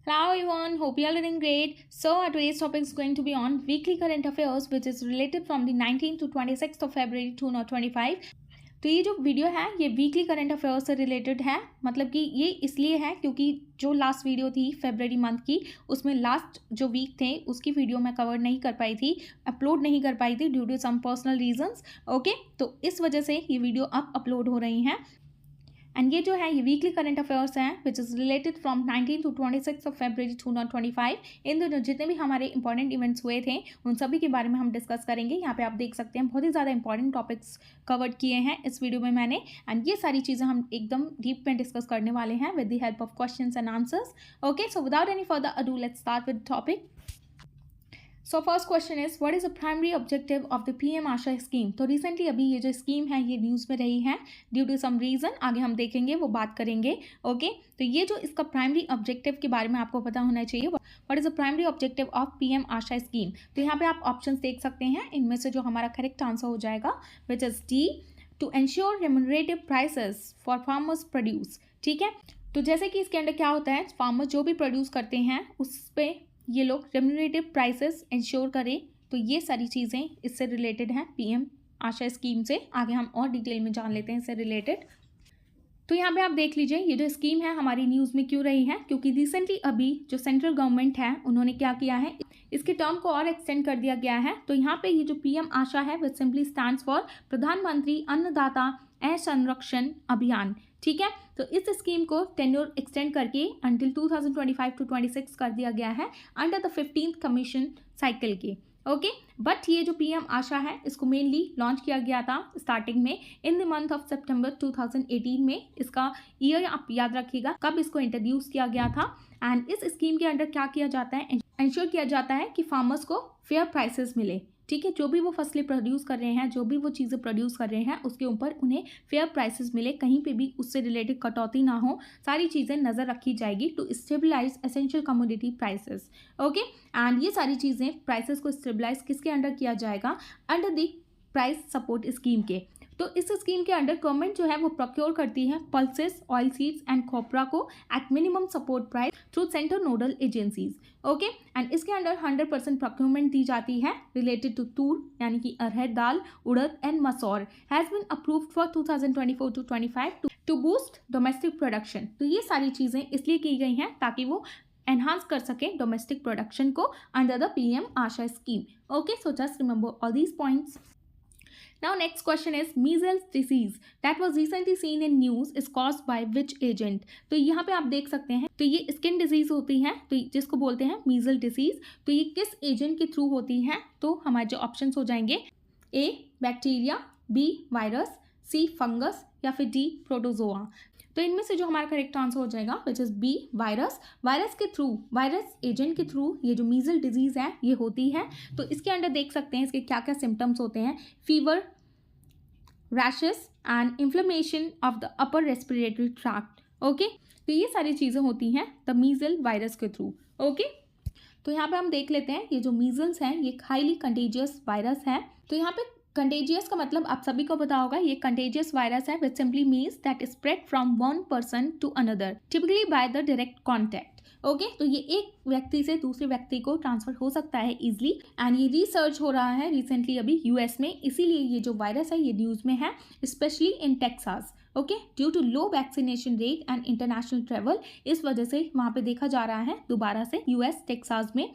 Hello everyone, hope you are doing great. So our today's topic is going to be on weekly current affairs which is related from the 19th to 26th of February 2025. तो ये जो video है ये weekly current affairs से related है, मतलब कि ये इसलिए है क्योंकि जो लास्ट वीडियो थी फरवरी मंथ की उसमें लास्ट जो वीक थे उसकी वीडियो मैं कवर नहीं कर पाई थी, अपलोड नहीं कर पाई थी due to some personal reasons. Okay, तो इस वजह से ये वीडियो अब अपलोड हो रही हैं। एंड ये जो है ये वीकली करंट अफेयर्स हैं which is related from 19 to 26 of February 2025। इन दोनों जितने भी हमारे इंपॉर्टेंट इवेंट्स हुए थे उन सभी के बारे में हम डिस्कस करेंगे। यहाँ पे आप देख सकते हैं बहुत ही ज़्यादा इंपॉर्टेंट टॉपिक्स कवर किए हैं इस वीडियो में मैंने, एंड ये सारी चीज़ें हम एकदम डीप में डिस्कस करने वाले हैं with the help of questions and answers. Okay, so without any further ado let's start with topic. So first question is what is the primary objective of the PM Asha scheme. तो recently अभी ये जो scheme है ये news में रही है due to some reason, आगे हम देखेंगे वो बात करेंगे। ओके, तो ये जो इसका प्राइमरी ऑब्जेक्टिव के बारे में आपको पता होना चाहिए, what is the primary objective of PM Asha scheme. तो यहाँ पे आप ऑप्शन देख सकते हैं, इनमें से जो हमारा करेक्ट आंसर हो जाएगा which is D, to ensure remunerative prices for farmers produce. ठीक है, तो जैसे कि इसके अंदर क्या होता है, फार्मर जो भी प्रोड्यूस करते हैं उस पर ये लोग रेम्यूनरेटिव प्राइसेस इंश्योर करें। तो ये सारी चीज़ें इससे रिलेटेड हैं पीएम आशा स्कीम से। आगे हम और डिटेल में जान लेते हैं इससे रिलेटेड। तो यहाँ पे आप देख लीजिए ये जो स्कीम है हमारी न्यूज़ में क्यों रही है, क्योंकि रिसेंटली अभी जो सेंट्रल गवर्नमेंट है उन्होंने क्या किया है, इसके टर्म को और एक्सटेंड कर दिया गया है। तो यहाँ पे ये जो पीएम आशा है वो सिंपली स्टैंड्स फॉर प्रधानमंत्री अन्नदाता संरक्षण अभियान। ठीक है, तो इस स्कीम को टेन्योर एक्सटेंड करके अंटिल 2025 टू 26 कर दिया गया है under the 15th commission cycle के। ओके, बट ये जो पीएम आशा है इसको मेनली लॉन्च किया गया था स्टार्टिंग में इन द मंथ ऑफ सितंबर 2018 में। इसका ईयर आप याद रखिएगा कब इसको इंट्रोड्यूस किया गया था। एंड इस स्कीम के अंडर क्या किया जाता है, इंश्योर किया जाता है कि फार्मर्स को फेयर प्राइसेस मिले। ठीक है, जो भी वो फसलें प्रोड्यूस कर रहे हैं, जो भी वो चीज़ें प्रोड्यूस कर रहे हैं उसके ऊपर उन्हें फेयर प्राइसेस मिले, कहीं पे भी उससे रिलेटेड कटौती ना हो, सारी चीज़ें नज़र रखी जाएगी to stabilise essential commodity prices. Okay, and ये सारी चीज़ें प्राइसेस को स्टेबलाइज किसके अंडर किया जाएगा, under the price support scheme के। तो इस स्कीम के अंडर गवर्नमेंट जो है वो प्रोक्योर करती है पल्सेस, ऑयल सीड्स एंड खोपरा को at minimum support price through central nodal agencies. Okay, and इसके अंडर 100% प्रोक्योरमेंट दी जाती है रिलेटेड टू तूर यानी कि अरहर दाल, उड़द एंड मसौर has been approved for 2024 to 25 to boost domestic production. तो ये सारी चीज़ें इसलिए की गई हैं ताकि वो एनहांस कर सके डोमेस्टिक प्रोडक्शन को under the PM Asha scheme. Okay, so just remember all these points. Now next question is measles disease that was recently seen in news is caused by which agent। तो यहाँ पे आप देख सकते हैं, तो ये स्किन डिजीज होती है तो जिसको बोलते हैं मीजल डिजीज। तो ये किस एजेंट के थ्रू होती है, तो हमारे जो ऑप्शंस हो जाएंगे A bacteria, B virus, C fungus या फिर डी प्रोटोजोआ। तो इनमें से जो हमारा करेक्ट आंसर हो जाएगा which is B virus. Virus के थ्रू, वायरस एजेंट के थ्रू ये जो मीजल डिजीज़ है ये होती है। तो इसके अंदर देख सकते हैं इसके क्या क्या सिम्टम्स होते हैं, fever, rashes and inflammation of the upper respiratory tract. Okay, तो ये सारी चीज़ें होती हैं द मीजल वायरस के थ्रू। ओके, तो यहाँ पे हम देख लेते हैं ये जो मीजल्स हैं ये हाईली कंटेजियस वायरस है। तो यहाँ पे कंटेजियस का मतलब आप सभी को पता होगा, ये कंटेजियस वायरस है which simply means that spread from one person to another typically by the direct contact. Okay, तो ये एक व्यक्ति से दूसरे व्यक्ति को ट्रांसफर हो सकता है इजीली, एंड ये रिसर्च हो रहा है रिसेंटली अभी यूएस में, इसीलिए ये जो वायरस है ये न्यूज़ में है especially in Texas. Okay, due to low vaccination rate and international travel, इस वजह से वहाँ पे देखा जा रहा है दोबारा से यूएस टेक्सास में।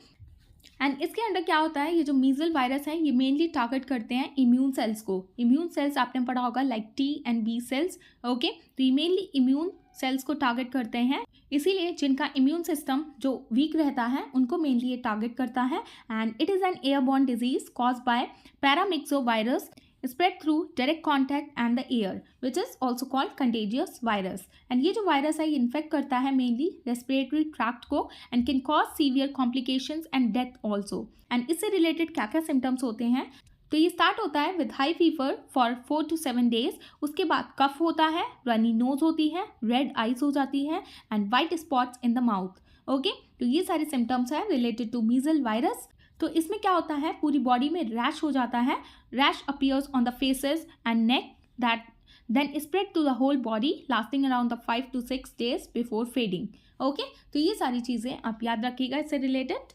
एंड इसके अंदर क्या होता है, ये जो मीजल वायरस है ये मेनली टारगेट करते हैं इम्यून सेल्स को। इम्यून सेल्स आपने पढ़ा होगा like T and B cells. Okay, तो ये मेनली इम्यून सेल्स को टारगेट करते हैं, इसीलिए जिनका इम्यून सिस्टम जो वीक रहता है उनको मेनली ये टारगेट करता है। And it is an airborne disease caused by paramyxovirus spread through direct contact and the air which is also called contagious virus। and ये जो वायरस है ये इन्फेक्ट करता है मेनली रेस्पिरेटरी ट्रैक्ट को and can cause severe complications and death also। and इससे related क्या क्या सिम्टम्स होते हैं, तो ये स्टार्ट होता है with high fever for 4 to 7 days। उसके बाद कफ होता है, रनी नोज होती है, रेड आइज हो जाती है and white spots in the mouth. Okay, तो ये सारे सिम्टम्स है रिलेटेड टू मीजल वायरस। तो इसमें क्या होता है, पूरी बॉडी में रैश हो जाता है, rash appears on the faces and neck that then spread to the whole body lasting around the 5 to 6 days before fading. Okay, तो ये सारी चीज़ें आप याद रखिएगा इससे रिलेटेड।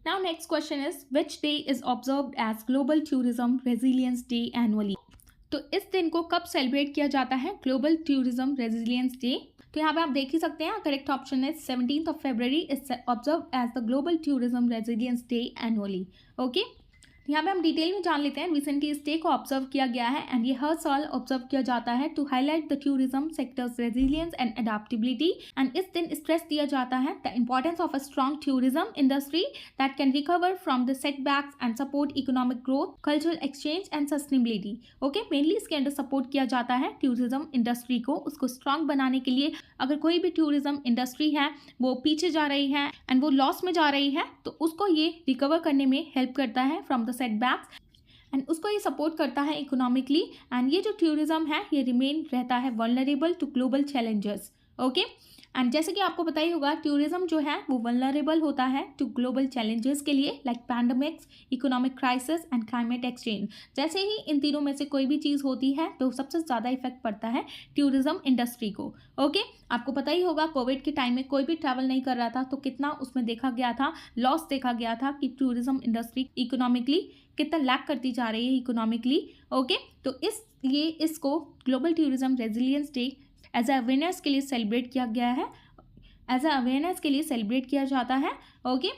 Now next question is which day is observed as global tourism resilience day annually. तो इस दिन को कब सेलिब्रेट किया जाता है, ग्लोबल टूरिज्म रेजिलियंस डे। तो यहाँ पे आप देख ही सकते हैं, करेक्ट ऑप्शन है 17 February is observe as the global tourism resilience day annually. Okay, यहाँ पे हम डिटेल में जान लेते हैं। रिसेंटली इस डे को ऑब्जर्व किया गया है एंड ये हर साल ऑब्जर्व किया जाता है to highlight the tourism sector's resilience and adaptability. And इस दिन स्ट्रेस दिया जाता है the importance of a strong tourism industry that can recover from the setbacks and support economic growth, cultural exchange and sustainability. Okay, mainly इसके under support किया जाता है tourism industry को, उसको स्ट्रॉन्ग बनाने के लिए। अगर कोई भी टूरिज्म इंडस्ट्री है वो पीछे जा रही है एंड वो लॉस में जा रही है, तो उसको ये रिकवर करने में हेल्प करता है फ्रॉम द सेटबैक्स एंड उसको ये सपोर्ट करता है इकोनॉमिकली। एंड ये जो टूरिज्म है ये रिमेन रहता है vulnerable to global challenges. Okay, and जैसे कि आपको पता ही होगा, टूरिज्म जो है वो वल्नरेबल होता है टू ग्लोबल चैलेंजेस के लिए, like pandemics, economic crisis and climate exchange. जैसे ही इन तीनों में से कोई भी चीज़ होती है तो सबसे ज़्यादा इफेक्ट पड़ता है टूरिज्म इंडस्ट्री को। ओके, आपको पता ही होगा कोविड के टाइम में कोई भी ट्रैवल नहीं कर रहा था तो कितना उसमें देखा गया था, लॉस देखा गया था कि टूरिज्म इंडस्ट्री इकोनॉमिकली कितना लैक करती जा रही है इकोनॉमिकली। ओके, तो इसलिए इसको global tourism resilience day as a awareness के लिए सेलिब्रेट किया गया है, एज ए अवेयरनेस के लिए सेलिब्रेट किया जाता है। ओके,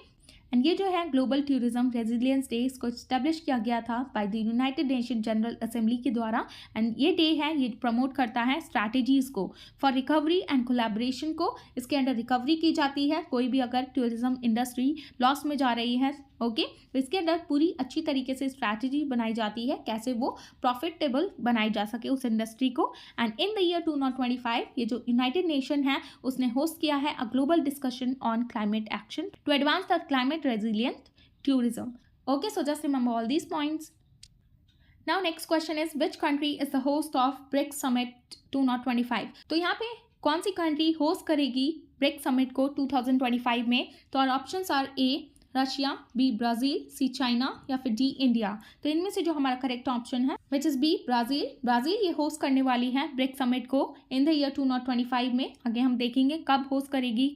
एंड ये जो है ग्लोबल टूरिज्म रेजिलियंस डे इसको इस्टेब्लिश किया गया था by the United nation general assembly के द्वारा। एंड ये डे है ये प्रमोट करता है स्ट्रैटेजीज़ को फॉर रिकवरी एंड कोलैबोरेशन को। इसके अंडर रिकवरी की जाती है, कोई भी अगर टूरिज्म इंडस्ट्री लॉस में जा रही है। ओके, तो इसके अंदर पूरी अच्छी तरीके से स्ट्रैटेजी बनाई जाती है कैसे वो प्रॉफिटेबल बनाई जा सके उस इंडस्ट्री को। एंड इन द ईयर 2025 ये जो यूनाइटेड नेशन है उसने होस्ट किया है a global discussion on climate action to advance the climate resilient tourism. Okay, so just remember all these points. Now next question is which country is the host of BRICS Summit 2025? तो यहाँ पे कौन सी country host करेगी BRICS summit को 2025 में? तो और options are A Russia, B Brazil, C China या फिर डी इंडिया। तो इनमें से जो हमारा करेक्ट ऑप्शन है which is B Brazil. Brazil ये होस्ट करने वाली है ब्रिक्स समिट को इन द ईयर 2025 में। आगे हम देखेंगे कब होस्ट करेगी,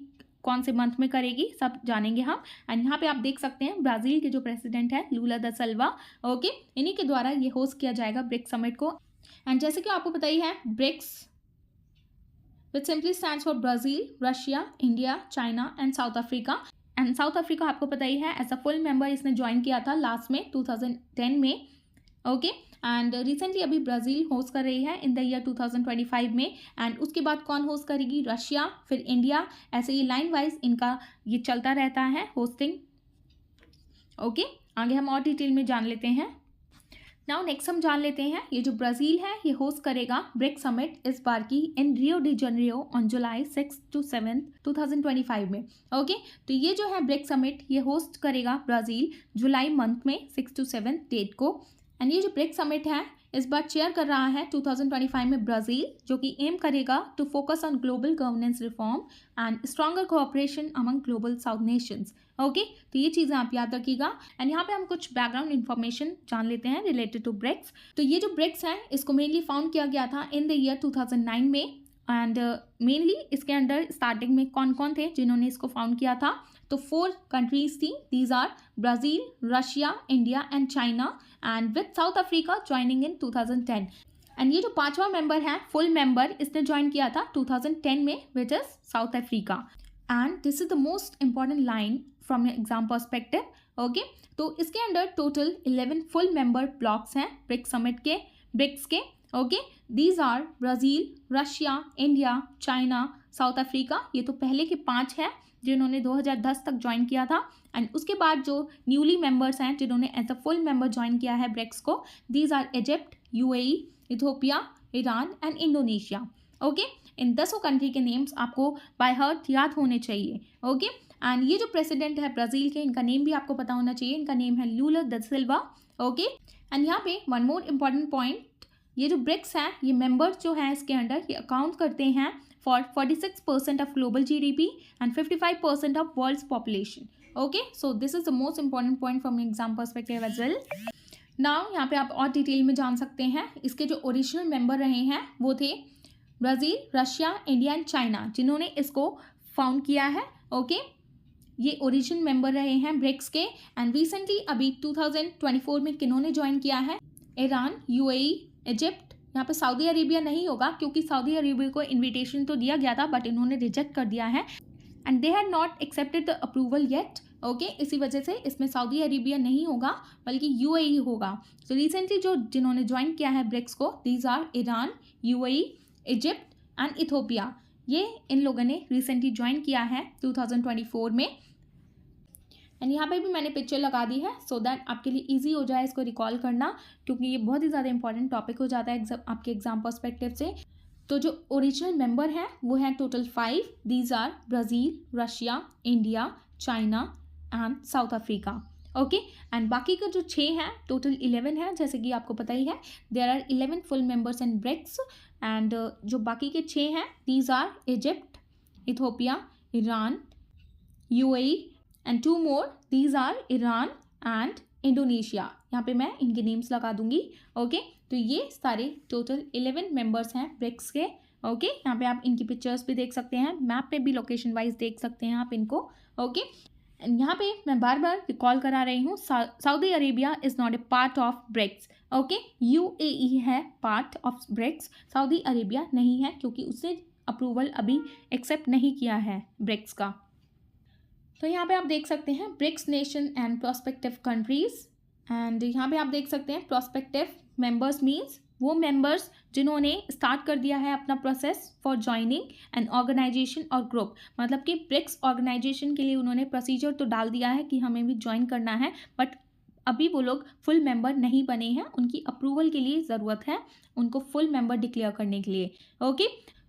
कौन से मंथ में करेगी, सब जानेंगे हम। एंड यहाँ पे आप देख सकते हैं ब्राज़ील के जो प्रेसिडेंट है लूला दा सिल्वा। ओके, इन्हीं के द्वारा ये होस्ट किया जाएगा ब्रिक्स समिट को। एंड जैसे कि आपको पता ही है BRICS which simply stands for Brazil, Russia, India, China and South Africa. And South Africa आपको पता ही है एज अ फुल मेंबर इसने ज्वाइन किया था लास्ट में 2010 में। ओके, एंड रिसेंटली अभी ब्राज़ील होस्ट कर रही है इन द ईयर 2025 में। एंड उसके बाद कौन होस्ट करेगी? रशिया, फिर इंडिया, ऐसे ही लाइन वाइज इनका ये चलता रहता है होस्टिंग। ओके, आगे हम और डिटेल में जान लेते हैं। नाउ नेक्स्ट हम जान लेते हैं ये जो ब्राज़ील है ये होस्ट करेगा ब्रिक्स समिट इस बार की in Rio de Janeiro on July 6 to 7 2025 में। ओके, तो ये जो है ब्रिक्स समिट ये होस्ट करेगा ब्राज़ील जुलाई मंथ में 6 to 7 डेट को। एंड ये जो ब्रिक्स समिट है इस बार चेयर कर रहा है 2025 में ब्राज़ील, जो कि एम करेगा to focus on global governance reform and stronger cooperation among global south nations. Okay, तो ये चीज़ें आप याद रखिएगा। एंड यहाँ पे हम कुछ बैकग्राउंड इन्फॉर्मेशन जान लेते हैं रिलेटेड टू ब्रिक्स। तो ये जो ब्रिक्स है इसको मेनली फाउंड किया गया था इन द ईयर 2009 में। एंड मेनली इसके अंडर स्टार्टिंग में कौन कौन थे जिन्होंने इसको फाउंड किया था? तो 4 कंट्रीज थी, these are Brazil, Russia, India and China, and with South Africa joining in 2010। And ये जो 5वां मेंबर है फुल मेंबर इसने ज्वाइन किया था 2010 में which is South Africa. And this is the most important line from exam perspective. Okay, तो इसके under total 11 full member blocs हैं ब्रिक्स समिट के, ब्रिक्स के। Okay, these are Brazil, Russia, India, China, South Africa. ये तो पहले के 5 हैं जिन्होंने 2010 तक ज्वाइन किया था। एंड उसके बाद जो न्यूली मेंबर्स हैं जिन्होंने as a full member join किया है ब्रिक्स को, these are Egypt, UAE, Ethiopia, Iran and Indonesia. Okay, इन 10 कंट्री के नेम्स आपको बाय हार्ट याद होने चाहिए। ओके, एंड ये जो प्रेसिडेंट है ब्राज़ील के, इनका नेम भी आपको पता होना चाहिए। इनका नेम है लूला दा सिल्वा। ओके, एंड यहाँ पे वन मोर इम्पॉर्टेंट पॉइंट, ये जो ब्रिक्स हैं ये मेंबर्स जो हैं इसके अंडर ये अकाउंट करते हैं for 46% of global GDP and 55% of world's population. Okay, so this is the most important point from exam perspective as well. Now यहाँ पे आप और डिटेल में जान सकते हैं इसके जो ओरिजिनल मेंबर रहे हैं वो थे Brazil, Russia, India and China, जिन्होंने इसको फाउंड किया है। ओके, ये ओरिजिनल मेंबर रहे हैं ब्रिक्स के। एंड रिसेंटली अभी 2024 में किन्होंने ज्वाइन किया है? Iran, UAE, Egypt. यहाँ पे सऊदी अरेबिया नहीं होगा क्योंकि सऊदी अरेबिया को इन्विटेशन तो दिया गया था बट इन्होंने रिजेक्ट कर दिया है and they had not accepted the approval yet. Okay, इसी वजह से इसमें सऊदी अरेबिया नहीं होगा बल्कि यूएई होगा। तो रिसेंटली जिन्होंने ज्वाइन किया है ब्रिक्स को, these are Iran, UAE, Egypt and Ethiopia. ये इन लोगों ने रिसेंटली ज्वाइन किया है 2024 में। एंड यहाँ पे भी मैंने पिक्चर लगा दी है सो दैट आपके लिए इजी हो जाए इसको रिकॉल करना, क्योंकि ये बहुत ही ज़्यादा इंपॉर्टेंट टॉपिक हो जाता है आपके एग्जाम पर्सपेक्टिव से। तो जो ओरिजिनल मेंबर हैं वो हैं total 5। These are Brazil, Russia, India, China and South Africa. Okay, and बाकी का जो 6 हैं टोटल 11 है, जैसे कि आपको पता ही है there are 11 full members in BRICS. And जो बाकी के 6 हैं these are Egypt, Ethiopia, Iran, UAE and 2 more these are Iran and Indonesia. यहाँ पे मैं इनके नेम्स लगा दूंगी। ओके, तो ये सारे टोटल 11 मेंबर्स हैं ब्रिक्स के। ओके, यहाँ पे आप इनकी पिक्चर्स भी देख सकते हैं, मैप पे भी लोकेशन वाइज देख सकते हैं आप इनको। ओके, एंड यहाँ पे मैं बार बार रिकॉल करा रही हूँ, Saudi Arabia is not a part of BRICS. Okay, UAE है part of BRICS, Saudi Arabia नहीं है क्योंकि उसने अप्रूवल अभी एक्सेप्ट नहीं किया है ब्रिक्स का। तो यहाँ पे आप देख सकते हैं BRICS nation and prospective countries. And यहाँ पे आप देख सकते हैं प्रोस्पेक्टिव मेंबर्स मीन्स वो मेंबर्स जिन्होंने स्टार्ट कर दिया है अपना process for joining an organisation और ग्रुप। मतलब कि ब्रिक्स ऑर्गेनाइजेशन के लिए उन्होंने प्रोसीजर तो डाल दिया है कि हमें भी ज्वाइन करना है, बट अभी वो लोग फुल मेंबर नहीं बने हैं, उनकी अप्रूवल के लिए ज़रूरत है उनको फुल मेंबर डिक्लेयर करने के लिए। ओके,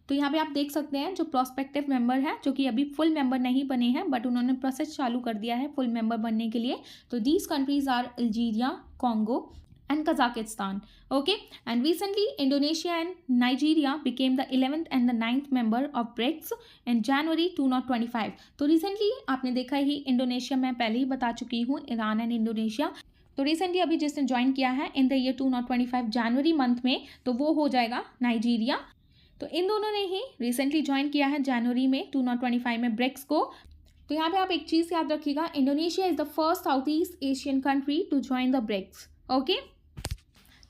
तो यहाँ पे आप देख सकते हैं जो प्रोस्पेक्टिव मेंबर हैं जो कि अभी फुल मेंबर नहीं बने हैं बट उन्होंने प्रोसेस चालू कर दिया है फुल मेंबर बनने के लिए। तो these countries are Algeria, Congo and Kazakhstan. Okay, and recently Indonesia and Nigeria became the 11th and the 9th member of BRICS in January 2025. तो recently आपने देखा ही इंडोनेशिया मैं पहले ही बता चुकी हूँ, ईरान एंड इंडोनेशिया। तो रिसेंटली अभी जिसने ज्वाइन किया है इन द ईयर 2025 जनवरी मंथ में, तो वो हो जाएगा नाइजीरिया। तो इन दोनों ने ही रिसेंटली ज्वाइन किया है जनवरी में 2025 में ब्रिक्स को। तो यहाँ पे आप एक चीज़ याद रखिएगा, Indonesia is the first South East Asian country to join the BRICS. Okay,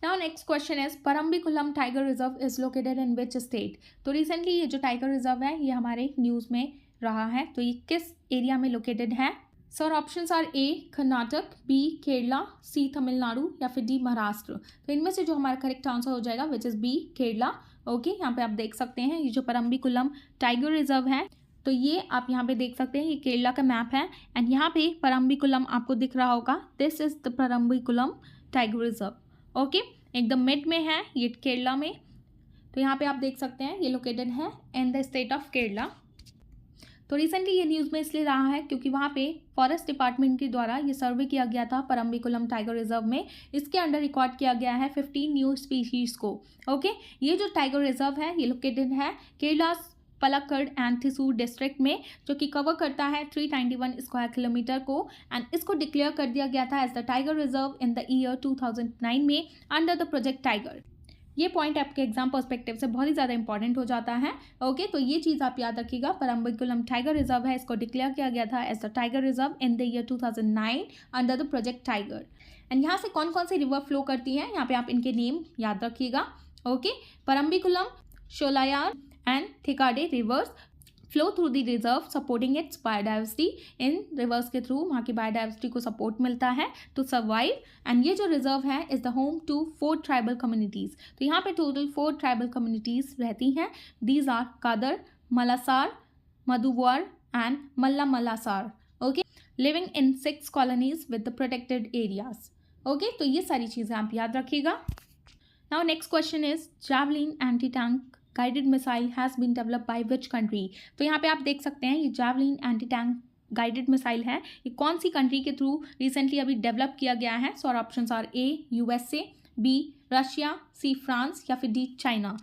now next question is Parambikulam tiger reserve is located in which state. तो रिसेंटली ये जो टाइगर रिजर्व है ये हमारे न्यूज़ में रहा है, तो ये किस एरिया में लोकेटेड है? Sir options are A Karnataka, B Kerala, C Tamil Nadu या फिर डी महाराष्ट्र। तो इनमें से जो हमारा करेक्ट आंसर हो जाएगा which is B Kerala. Okay, यहाँ पे आप देख सकते हैं ये जो परम्बिकुलम टाइगर रिजर्व है तो ये आप यहाँ पे देख सकते हैं, ये केरला का मैप है एंड यहाँ पे परम्बिकुलम आपको दिख रहा होगा, this is the Parambikulam tiger reserve. Okay, एकदम मिड में है ये केरला में। तो यहाँ पे आप देख सकते हैं ये लोकेटेड है in the state of Kerala. तो रिसेंटली ये न्यूज़ में इसलिए रहा है क्योंकि वहाँ पे फॉरेस्ट डिपार्टमेंट के द्वारा ये सर्वे किया गया था परम्बिकुलम टाइगर रिजर्व में। इसके अंडर रिकॉर्ड किया गया है 15 न्यू स्पीशीज़ को। ओके, ये जो टाइगर रिजर्व है ये लोकेटेड है केरला पलक्कड़ एंड थिसूर डिस्ट्रिक्ट में, जो कि कवर करता है 391 स्क्वायर किलोमीटर को। एंड इसको डिक्लेयर कर दिया गया था as the tiger reserve in the year 2009 में अंडर द प्रोजेक्ट टाइगर। ये पॉइंट आपके एग्जाम पर्सपेक्टिव से बहुत ही ज़्यादा इंपॉर्टेंट हो जाता है। ओके, तो ये चीज़ आप याद रखिएगा, परम्बिकुलम टाइगर रिजर्व है, इसको डिक्लेयर किया गया था as the tiger reserve in the year 2009 under the project tiger. And यहाँ से कौन कौन सी रिवर फ्लो करती हैं, यहाँ पे आप इनके नेम याद रखिएगा। Okay, Parambikulam, Sholayar and Thekkady rivers flow through the reserve supporting its biodiversity. इन रिवर्स के थ्रू वहाँ की बायोडाइवर्सिटी को सपोर्ट मिलता है टू सर्वाइव। एंड ये जो रिजर्व है is the home to 4 tribal communities. तो यहाँ पे टोटल 4 ट्राइबल कम्युनिटीज़ रहती हैं। These are Kadar, Malasar, Muduvar and Mala Malasar. Okay, living in 6 colonies with the protected areas. Okay, तो ये सारी चीज़ें आप याद रखिएगा। Now next question is javelin anti tank guided missile has been develop by which country. तो यहाँ पे आप देख सकते हैं ये javelin anti tank guided missile है, ये कौन सी कंट्री के थ्रू रिसेंटली अभी डेवलप किया गया है? So options are A USA, B Russia, C France या फिर D China.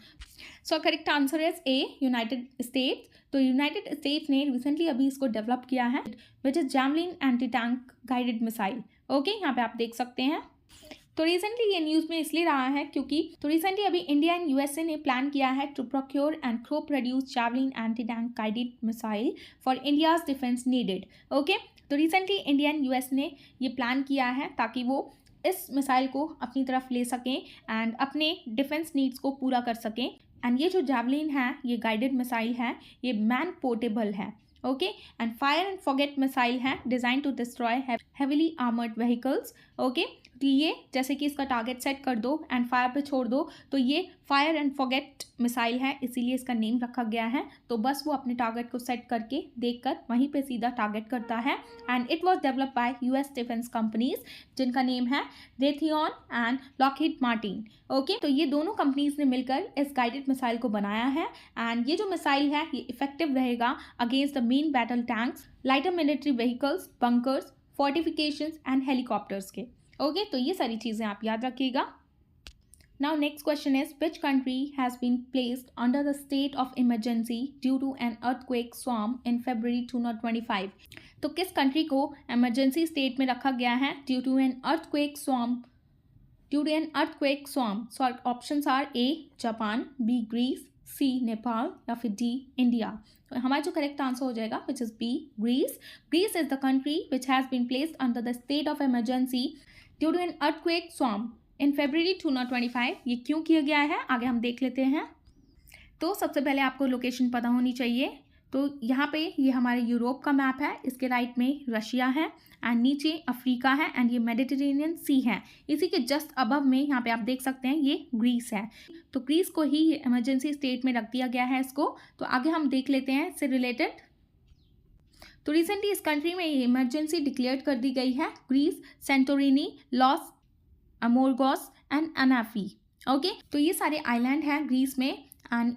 So correct answer is A United States. तो यूनाइटेड स्टेट्स ने रिसेंटली अभी इसको डेवलप किया है which is javelin anti tank guided missile. Okay, यहाँ पे आप देख सकते हैं तो रिसेंटली ये न्यूज़ में इसलिए रहा है क्योंकि रिसेंटली अभी इंडिया एंड यूएसए ने प्लान किया है टू प्रोक्योर एंड को produce javelin anti tank guided missile for India's defence needed. Okay, तो रिसेंटली इंडिया एंड यूएस ने ये प्लान किया है ताकि वो इस मिसाइल को अपनी तरफ ले सकें एंड अपने डिफेंस नीड्स को पूरा कर सकें। एंड ये जो जावलिन है, ये गाइडेड मिसाइल है, ये मैन पोर्टेबल है। Okay, and fire and forget missile है, design to destroy heavily armoured vehicles. Okay, तो ये जैसे कि इसका टारगेट सेट कर दो एंड फायर पे छोड़ दो, तो ये फायर एंड फॉरगेट मिसाइल है, इसीलिए इसका नेम रखा गया है। तो बस वो अपने टारगेट को सेट करके देखकर वहीं पे सीधा टारगेट करता है। And it was developed by US defence companies जिनका नेम है Raytheon and Lockheed Martin. Okay, तो ये दोनों कंपनीज ने मिलकर इस गाइडेड मिसाइल को बनाया है। एंड ये जो मिसाइल है ये इफेक्टिव रहेगा against the main battle tanks, lighter military vehicles, bunkers, fortifications and helicopters के। ओके, तो ये सारी चीज़ें आप याद रखिएगा। Now next question is, which country has been placed under the state of emergency due to an earthquake swarm in February 2025? तो किस कंट्री को emergency state में रखा गया है due to an earthquake swarm? So options are A Japan, B Greece, C Nepal या फिर D India. तो हमारा जो करेक्ट आंसर हो जाएगा which is B Greece. Greece is the country which has been placed under the state of emergency due to an earthquake swarm in February 2025। ये क्यों किया गया है आगे हम देख लेते हैं। तो सबसे पहले आपको लोकेशन पता होनी चाहिए। तो यहाँ पे ये हमारे यूरोप का मैप है, इसके राइट में रशिया है एंड नीचे अफ्रीका है एंड ये मेडिटेरेनियन सी है। इसी के जस्ट अबव में यहाँ पे आप देख सकते हैं ये ग्रीस है। तो ग्रीस को ही इमरजेंसी स्टेट में रख दिया गया है इसको। तो आगे हम देख लेते हैं इससे रिलेटेड। तो रिसेंटली इस कंट्री में ये इमरजेंसी डिक्लेयर कर दी गई है। Greece, Santorini, Ios Amorgos and Anafi. Okay, तो ये सारे आइलैंड हैं ग्रीस में एंड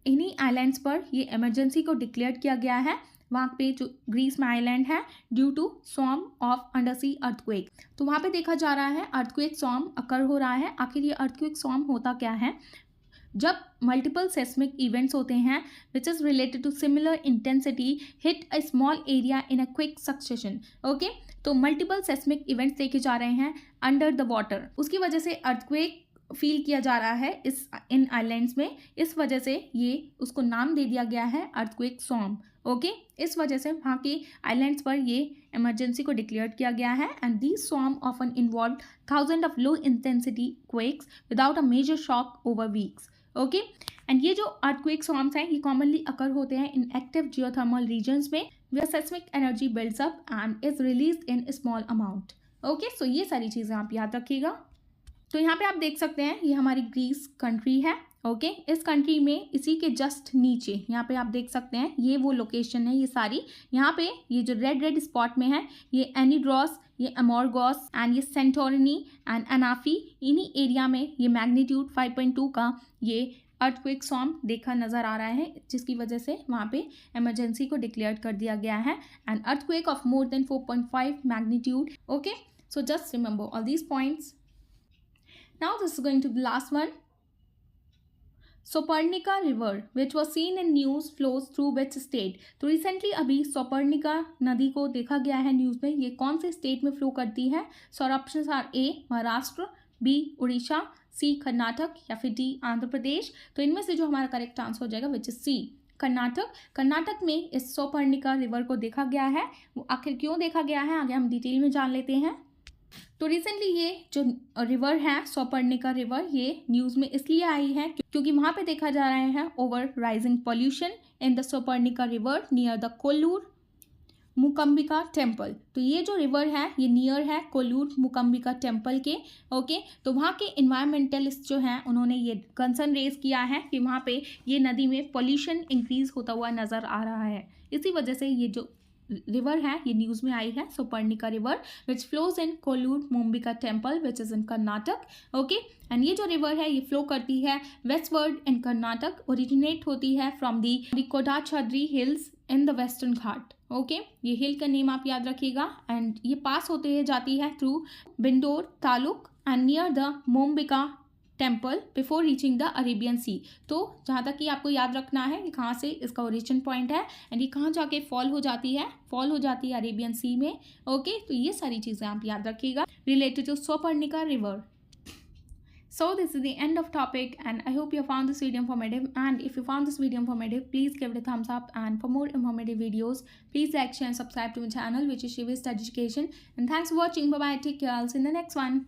इन्हीं आइलैंड्स पर ये इमरजेंसी को डिक्लेयर किया गया है। वहाँ पे जो ग्रीस में आइलैंड है due to swarm of undersea earthquake. तो वहाँ पे देखा जा रहा है अर्थक्वेक स्वार्म अकर हो रहा है। आखिर ये अर्थक्वेक स्वार्म होता क्या है? जब मल्टीपल सेस्मिक इवेंट्स होते हैं which is related to similar intensity hit a small area in a quick succession. Okay, तो मल्टीपल सेस्मिक इवेंट्स देखे जा रहे हैं अंडर द वाटर, उसकी वजह से अर्थक्वेक फील किया जा रहा है इन आइलैंड्स में। इस वजह से ये उसको नाम दे दिया गया है अर्थक्वेक स्वार्म। ओके, इस वजह से वहाँ के आइलैंड्स पर ये इमरजेंसी को डिक्लेयर किया गया है and this swarm often involve thousand of low intensity quakes without a major shock over weeks. Okay, and ये जो अर्थक्वेक स्वार्म्स हैं ये कॉमनली अकर होते हैं इन एक्टिव जियोथर्मल रीजन्स में where seismic energy builds up and is released in small amount. Okay, so ये सारी चीज़ें आप याद रखिएगा। तो यहाँ पे आप देख सकते हैं ये हमारी ग्रीस कंट्री है। ओके, इस कंट्री में इसी के जस्ट नीचे यहाँ पे आप देख सकते हैं ये वो लोकेशन है। ये सारी यहाँ पे ये जो रेड स्पॉट में है ये एनिड्रॉस, ये अमोरगोस एंड ये सेंटोरिनी एंड अनाफी, इन्हीं एरिया में ये मैग्नीट्यूड 5.2 का ये अर्थक्वेक स्वार्म देखा नज़र आ रहा है, जिसकी वजह से वहाँ पे इमरजेंसी को डिक्लेयर कर दिया गया है and earthquake of more than 4.5 magnitude. Okay, so just remember all these points. Now this is going to the last one. Sauparnika river which was seen in news flows through which state. तो recently अभी सोपर्निका नदी को देखा गया है news में, ये कौन से स्टेट में फ्लो करती है? So options are A Maharashtra, B Orissa, C Karnataka या फिर डी आंध्र प्रदेश। तो इनमें से जो हमारा करेक्ट आंसर हो जाएगा which is C Karnataka. Karnataka में इस सोपर्निका रिवर को देखा गया है। वो आखिर क्यों देखा गया है आगे हम डिटेल में जान लेते हैं। तो रिसेंटली ये जो रिवर है सोपर्निका रिवर ये न्यूज़ में इसलिए आई है क्योंकि वहाँ पे देखा जा रहा है over rising pollution in the Sauparnika river near the Kollur Mookambika temple. तो ये जो रिवर है ये नियर है कोल्लूर मुकम्बिका टेम्पल के। ओके, तो वहाँ के इन्वायरमेंटलिस्ट जो हैं उन्होंने ये कंसर्न रेज किया है कि वहाँ पे ये नदी में पॉल्यूशन इंक्रीज होता हुआ नज़र आ रहा है। इसी वजह से ये जो रिवर है ये न्यूज़ में आई है Sauparnika river which flows in Kollur Mookambika temple which is in Karnataka. Okay, and ये जो रिवर है ये फ्लो करती है वेस्टवर्ड इन कर्नाटक, ओरिजिनेट होती है from the Kodachadri hills in the Western Ghat. Okay, ये हिल का नेम आप याद रखिएगा एंड ये पास होते हुए जाती है through Byndoor taluk and near the Mookambika temple before reaching the Arabian Sea. तो जहाँ तक कि आपको याद रखना है कि कहाँ से इसका ओरिजिन पॉइंट है एंड ये कहाँ जाके फॉल हो जाती है अरेबियन सी में। ओके, तो ये सारी चीज़ें आप याद रखिएगा related to Sauparnika river. So this is the end of topic, and I hope you found this video informative, and if you found this video informative, please give it a thumbs up, and for more informative videos please like, share and subscribe to my channel, which is Shiva's Education. And thanks for watching. Bye bye, take care, I'll see you in the next one.